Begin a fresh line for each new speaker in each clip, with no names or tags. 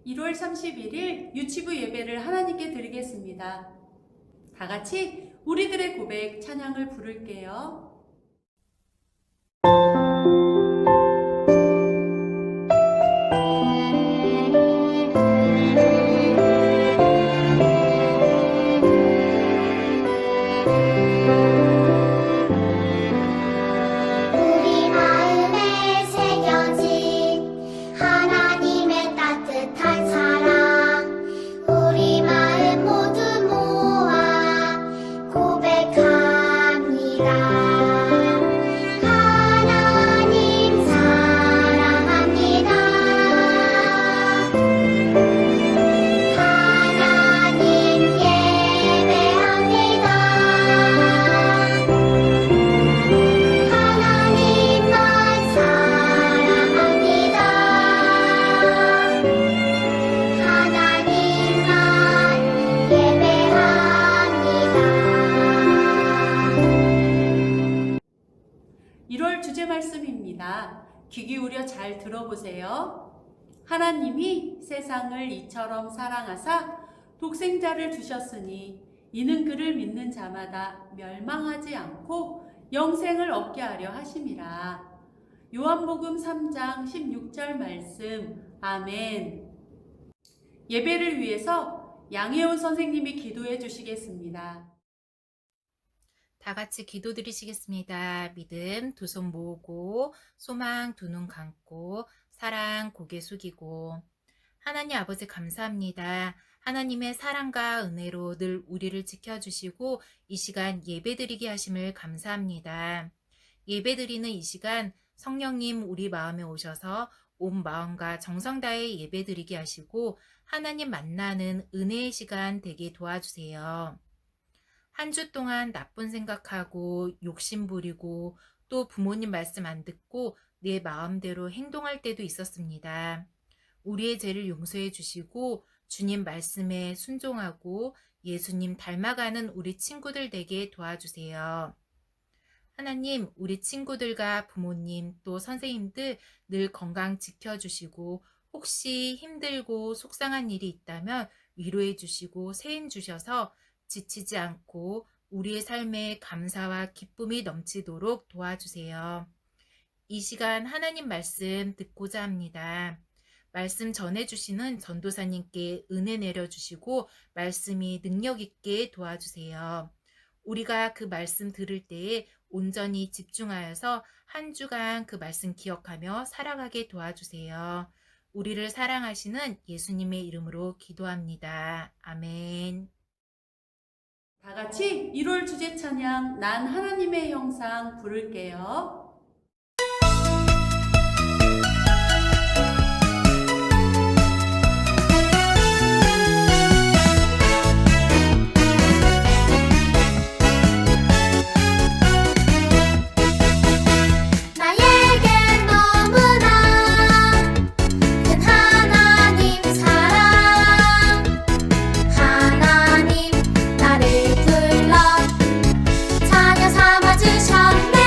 1월 31일 유치부 예배를 하나님께 드리겠습니다. 다 같이 우리들의 고백 찬양을 부를게요. 주제 말씀입니다. 귀 기울여 잘 들어보세요. 하나님이 세상을 이처럼 사랑하사 독생자를 주셨으니 이는 그를 믿는 자마다 멸망하지 않고 영생을 얻게 하려 하심이라. 요한복음 3장 16절 말씀. 아멘. 예배를 위해서 양혜원 선생님이 기도해 주시겠습니다.
다 같이 기도드리시겠습니다. 믿음 두 손 모으고 소망 두 눈 감고 사랑 고개 숙이고. 하나님 아버지 감사합니다. 하나님의 사랑과 은혜로 늘 우리를 지켜주시고 이 시간 예배드리게 하심을 감사합니다. 예배드리는 이 시간 성령님 우리 마음에 오셔서 온 마음과 정성 다해 예배드리게 하시고 하나님 만나는 은혜의 시간 되게 도와주세요. 한 주 동안 나쁜 생각하고 욕심 부리고 또 부모님 말씀 안 듣고 내 마음대로 행동할 때도 있었습니다. 우리의 죄를 용서해 주시고 주님 말씀에 순종하고 예수님 닮아가는 우리 친구들 되게 도와주세요. 하나님, 우리 친구들과 부모님 또 선생님들 늘 건강 지켜주시고 혹시 힘들고 속상한 일이 있다면 위로해 주시고 세임 주셔서 지치지 않고 우리의 삶에 감사와 기쁨이 넘치도록 도와주세요. 이 시간 하나님 말씀 듣고자 합니다. 말씀 전해주시는 전도사님께 은혜 내려주시고 말씀이 능력 있게 도와주세요. 우리가 그 말씀 들을 때에 온전히 집중하여서 한 주간 그 말씀 기억하며 살아가게 도와주세요. 우리를 사랑하시는 예수님의 이름으로 기도합니다. 아멘.
다 같이 1월 주제 찬양 난 하나님의 형상 부를게요.
자녀 삼아 주셨네.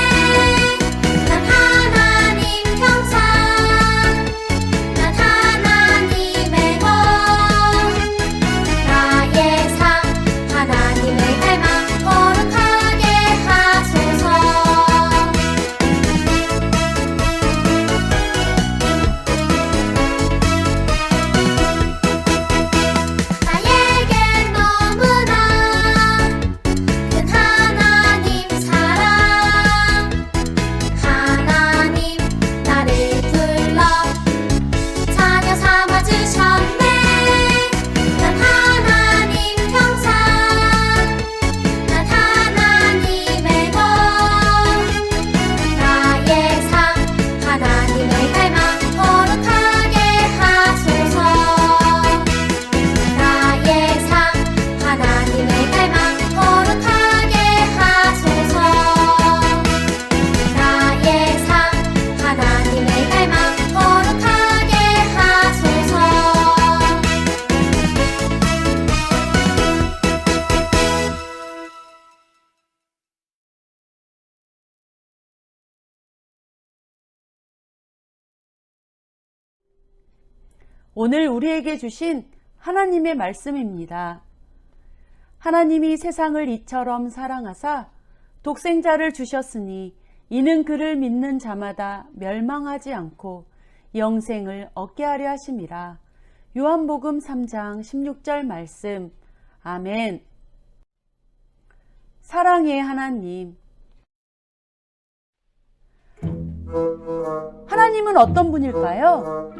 오늘 우리에게 주신 하나님의 말씀입니다. 하나님이 세상을 이처럼 사랑하사 독생자를 주셨으니 이는 그를 믿는 자마다 멸망하지 않고 영생을 얻게 하려 하심이라. 요한복음 3장 16절 말씀. 아멘. 사랑의 하나님. 하나님은 어떤 분일까요?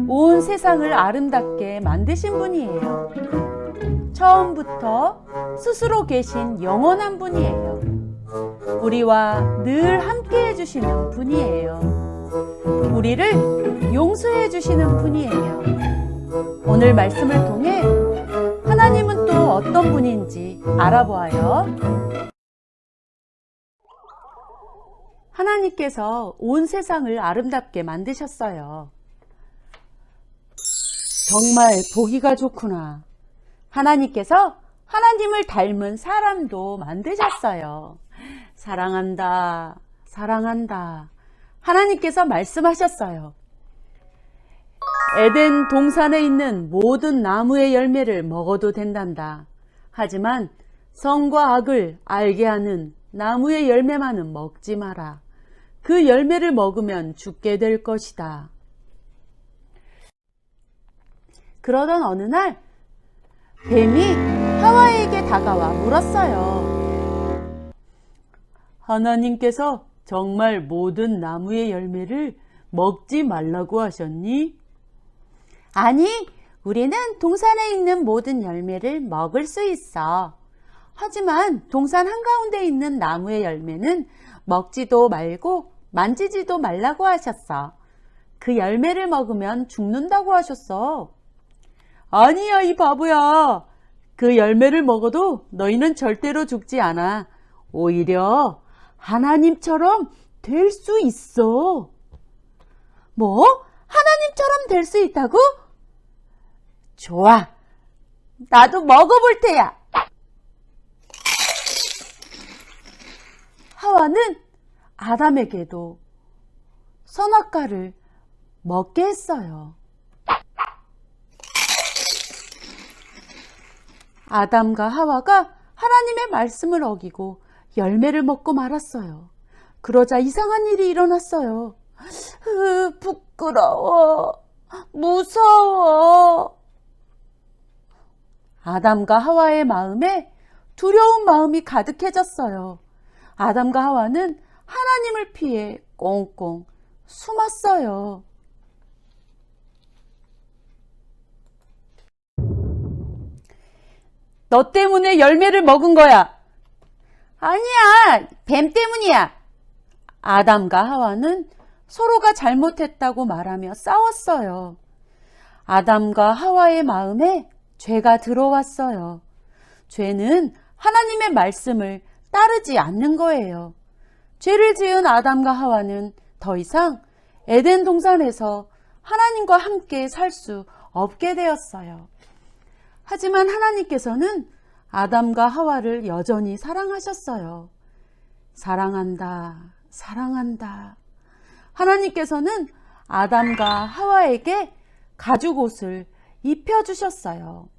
온 세상을 아름답게 만드신 분이에요. 처음부터 스스로 계신 영원한 분이에요. 우리와 늘 함께 해주시는 분이에요. 우리를 용서해 주시는 분이에요. 오늘 말씀을 통해 하나님은 또 어떤 분인지 알아보아요. 하나님께서 온 세상을 아름답게 만드셨어요. 정말 보기가 좋구나. 하나님께서 하나님을 닮은 사람도 만드셨어요. 사랑한다, 사랑한다. 하나님께서 말씀하셨어요. 에덴 동산에 있는 모든 나무의 열매를 먹어도 된단다. 하지만 선과 악을 알게 하는 나무의 열매만은 먹지 마라. 그 열매를 먹으면 죽게 될 것이다. 그러던 어느 날 뱀이 하와에게 다가와 물었어요. 하나님께서 정말 모든 나무의 열매를 먹지 말라고 하셨니? 아니, 우리는 동산에 있는 모든 열매를 먹을 수 있어. 하지만 동산 한가운데 있는 나무의 열매는 먹지도 말고 만지지도 말라고 하셨어. 그 열매를 먹으면 죽는다고 하셨어. 아니야, 이 바보야. 그 열매를 먹어도 너희는 절대로 죽지 않아. 오히려 하나님처럼 될 수 있어. 뭐? 하나님처럼 될 수 있다고? 좋아. 나도 먹어볼 테야. 하와는 아담에게도 선악과를 먹게 했어요. 아담과 하와가 하나님의 말씀을 어기고 열매를 먹고 말았어요. 그러자 이상한 일이 일어났어요. 부끄러워. 무서워. 아담과 하와의 마음에 두려운 마음이 가득해졌어요. 아담과 하와는 하나님을 피해 꽁꽁 숨었어요. 너 때문에 열매를 먹은 거야. 아니야, 뱀 때문이야. 아담과 하와는 서로가 잘못했다고 말하며 싸웠어요. 아담과 하와의 마음에 죄가 들어왔어요. 죄는 하나님의 말씀을 따르지 않는 거예요. 죄를 지은 아담과 하와는 더 이상 에덴 동산에서 하나님과 함께 살 수 없게 되었어요. 하지만 하나님께서는 아담과 하와를 여전히 사랑하셨어요. 사랑한다, 사랑한다. 하나님께서는 아담과 하와에게 가죽 옷을 입혀주셨어요.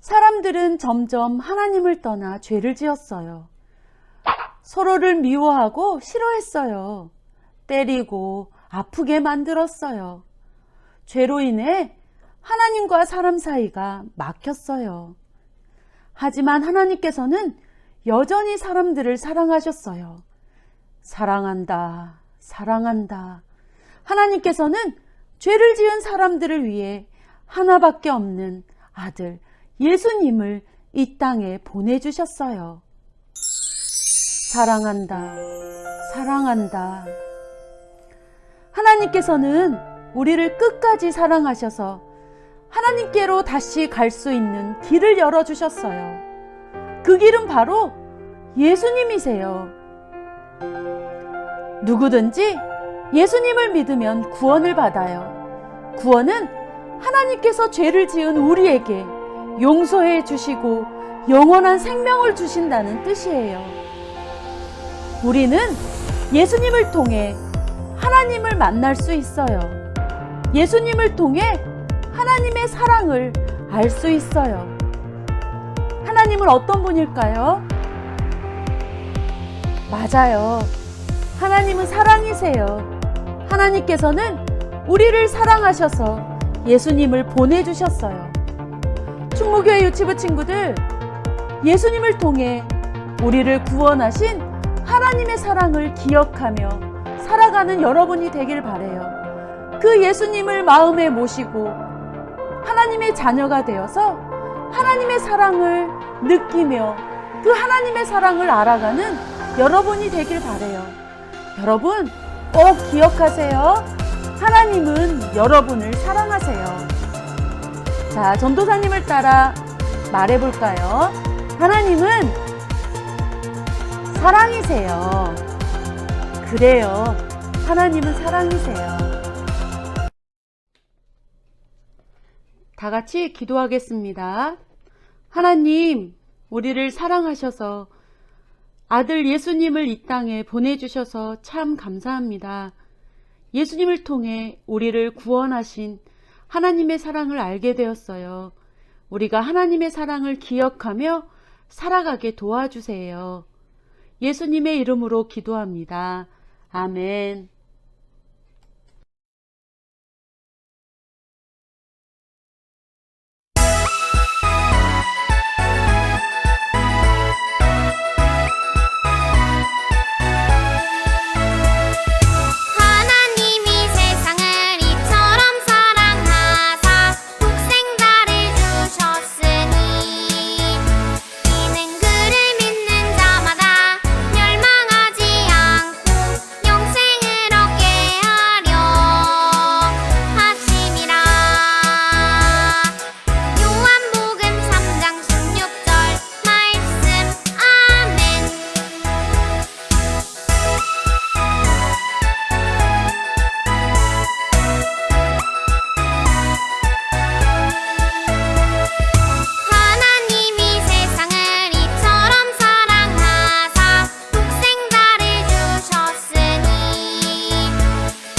사람들은 점점 하나님을 떠나 죄를 지었어요. 서로를 미워하고 싫어했어요. 때리고 아프게 만들었어요. 죄로 인해 하나님과 사람 사이가 막혔어요. 하지만 하나님께서는 여전히 사람들을 사랑하셨어요. 사랑한다, 사랑한다. 하나님께서는 죄를 지은 사람들을 위해 하나밖에 없는 아들 예수님을 이 땅에 보내주셨어요. 사랑한다, 사랑한다. 하나님께서는 우리를 끝까지 사랑하셔서 하나님께로 다시 갈 수 있는 길을 열어주셨어요. 그 길은 바로 예수님이세요. 누구든지 예수님을 믿으면 구원을 받아요. 구원은 하나님께서 죄를 지은 우리에게 용서해 주시고 영원한 생명을 주신다는 뜻이에요. 우리는 예수님을 통해 하나님을 만날 수 있어요. 예수님을 통해 하나님의 사랑을 알 수 있어요. 하나님은 어떤 분일까요? 맞아요. 하나님은 사랑이세요. 하나님께서는 우리를 사랑하셔서 예수님을 보내주셨어요. 충무교회 유치부 친구들, 예수님을 통해 우리를 구원하신 하나님의 사랑을 기억하며 살아가는 여러분이 되길 바라요. 그 예수님을 마음에 모시고 하나님의 자녀가 되어서 하나님의 사랑을 느끼며 그 하나님의 사랑을 알아가는 여러분이 되길 바라요. 여러분 꼭 기억하세요. 하나님은 여러분을 사랑하세요. 자, 전도사님을 따라 말해볼까요? 하나님은 사랑이세요. 그래요. 하나님은 사랑이세요. 다 같이 기도하겠습니다. 하나님, 우리를 사랑하셔서 아들 예수님을 이 땅에 보내주셔서 참 감사합니다. 예수님을 통해 우리를 구원하신 하나님의 사랑을 알게 되었어요. 우리가 하나님의 사랑을 기억하며 살아가게 도와주세요. 예수님의 이름으로 기도합니다. 아멘.
하나님이 세상을 이처럼 사랑하사 독생자를 주셨으니 이는 그를 믿는 자마다 멸망하지 않고 영생을 얻게 하려 하심이라. 요한복음 3장 16절 말씀. 아멘. 하나님이 세상을 이처럼 사랑하사 독생자를 주셨으니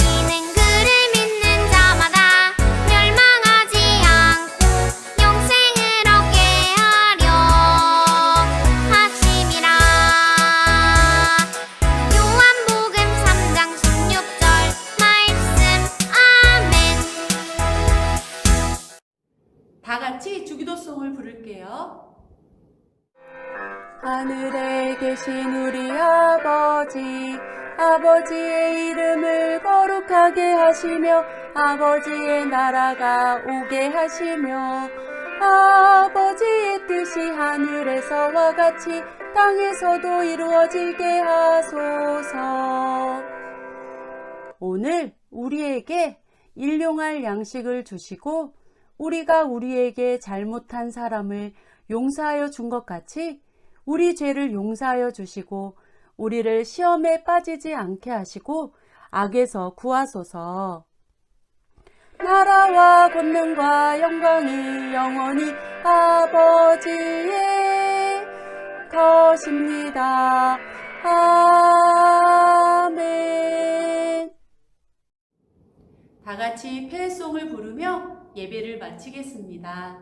이는 그를 믿는 자마다 멸망하지 않고 영생을 얻게 하려 하심이라. 요한복음 3장 16절 말씀. 아멘.
다 같이 주기도송을 부를게요. 하늘에 계신 우리 아버지, 아버지의 이름을 거룩하게 하시며 아버지의 나라가 오게 하시며 아버지의 뜻이 하늘에서와 같이 땅에서도 이루어지게 하소서. 오늘 우리에게 일용할 양식을 주시고 우리가 우리에게 잘못한 사람을 용서하여 준 것 같이 우리 죄를 용서하여 주시고 우리를 시험에 빠지지 않게 하시고 악에서 구하소서. 나라와 권능과 영광이 영원히 아버지의 것입니다. 아멘. 다 같이 패송을 부르며 예배를 마치겠습니다.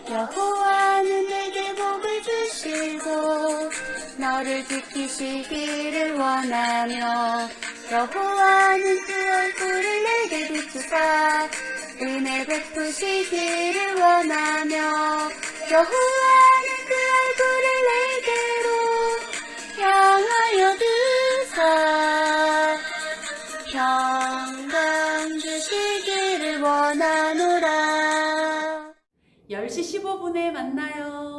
여호와는 내게 복을 주시고 너를 지키시기를 원하며 여호와는 그 얼굴을 내게 비추사 은혜 베푸시기를 원하며 여호와는 그 얼굴을 내게로 향하여 드사 평강 주시기를 원하노라. 10시 15분에 만나요.